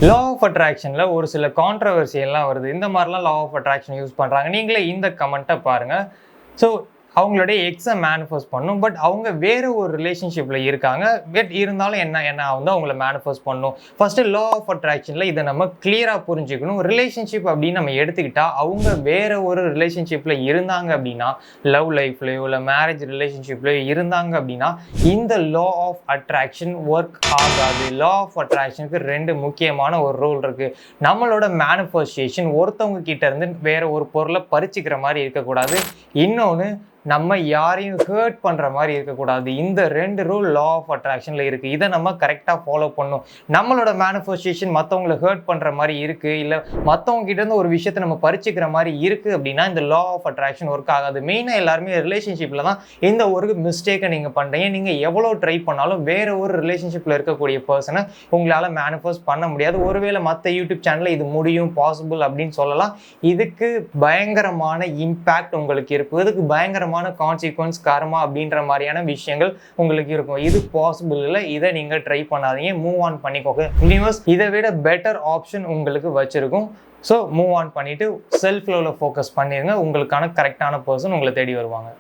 Law of அட்ராக்ஷன்ல ஒரு சில controversy எல்லாம் வருது. இந்த மாதிரிலாம் லா ஆஃப் அட்ராக்ஷன் யூஸ் பண்றாங்க. நீங்களே இந்த கமெண்ட்டை பாருங்க. ஸோ அவங்களுடைய எக்ஸை மேனிஃபெஸ்ட் பண்ணும். பட் அவங்க வேற ஒரு ரிலேஷன்ஷிப்ல இருக்காங்க. பட் இருந்தாலும் என்ன வந்து அவங்கள மேனிஃபெஸ்ட் பண்ணும். ஃபர்ஸ்ட் லா ஆஃப் அட்ராக்ஷன்ல இதை நம்ம கிளியரா புரிஞ்சுக்கணும். ரிலேஷன்ஷிப் அப்படின்னு நம்ம எடுத்துக்கிட்டா அவங்க வேற ஒரு ரிலேஷன்ஷிப்ல இருந்தாங்க அப்படின்னா, லவ் லைஃப்லயோ இல்லை மேரேஜ் ரிலேஷன்ஷிப்லயோ இருந்தாங்க அப்படின்னா இந்த லா ஆஃப் அட்ராக்ஷன் ஒர்க் ஆகாது. லா ஆஃப் அட்ராக்ஷனுக்கு ரெண்டு முக்கியமான ஒரு ரூல் இருக்கு. நம்மளோட மேனிஃபெஸ்டேஷன் ஒருத்தவங்க கிட்ட இருந்து வேற ஒரு பொருளை பறிச்சுக்கிற மாதிரி இருக்கக்கூடாது. இன்னொன்று, நம்ம யாரையும் ஹர்ட் பண்ணுற மாதிரி இருக்கக்கூடாது. இந்த ரெண்டு ரூல் லா ஆஃப் அட்ராக்ஷனில் இருக்குது. இதை நம்ம கரெக்டாக ஃபாலோ பண்ணணும். நம்மளோட மேனிஃபெஸ்டேஷன் மற்றவங்களை ஹர்ட் பண்ணுற மாதிரி இருக்குது, இல்லை மற்றவங்க கிட்டேருந்து ஒரு விஷயத்தை நம்ம பறிச்சுக்கிற மாதிரி இருக்குது அப்படின்னா இந்த லா ஆஃப் அட்ராக்ஷன் ஒர்க் ஆகாது. மெயினாக எல்லாருமே ரிலேஷன்ஷிப்பில் தான் இந்த ஒரு மிஸ்டேக்கை நீங்கள் பண்ணுறீங்க. நீங்கள் எவ்வளோ ட்ரை பண்ணாலும் வேற ஒரு ரிலேஷன்ஷிப்பில் இருக்கக்கூடிய பர்சனை உங்களால் மேனிஃபெஸ்ட் பண்ண முடியாது. ஒருவேளை மற்ற யூடியூப் சேனலில் இது முடியும், பாசிபிள் அப்படின்னு சொல்லலாம். இதுக்கு பயங்கரமான இம்பேக்ட் உங்களுக்கு இருக்கும். இதுக்கு பயங்கரமான கான்சிக்வன்ஸ், கர்மா அப்படின்ற மாதிரியான விஷயங்கள் உங்களுக்கு இருக்கும். இது பாசிபிள் இல்லை. இதை நீங்க ட்ரை பண்ணாதீங்க. மூவ் ஆன் பண்ணிக்கோங்க. யூனிவர்ஸ் இதை விட பெட்டர் ஆப்ஷன் உங்களுக்கு வச்சிருக்கும். ஸோ மூவ் ஆன் பண்ணிட்டு செல்ஃப் லவ்ல ஃபோக்கஸ் பண்ணிருங்க. உங்களுக்கான கரெக்டான பர்சன் உங்களை தேடி வருவாங்க.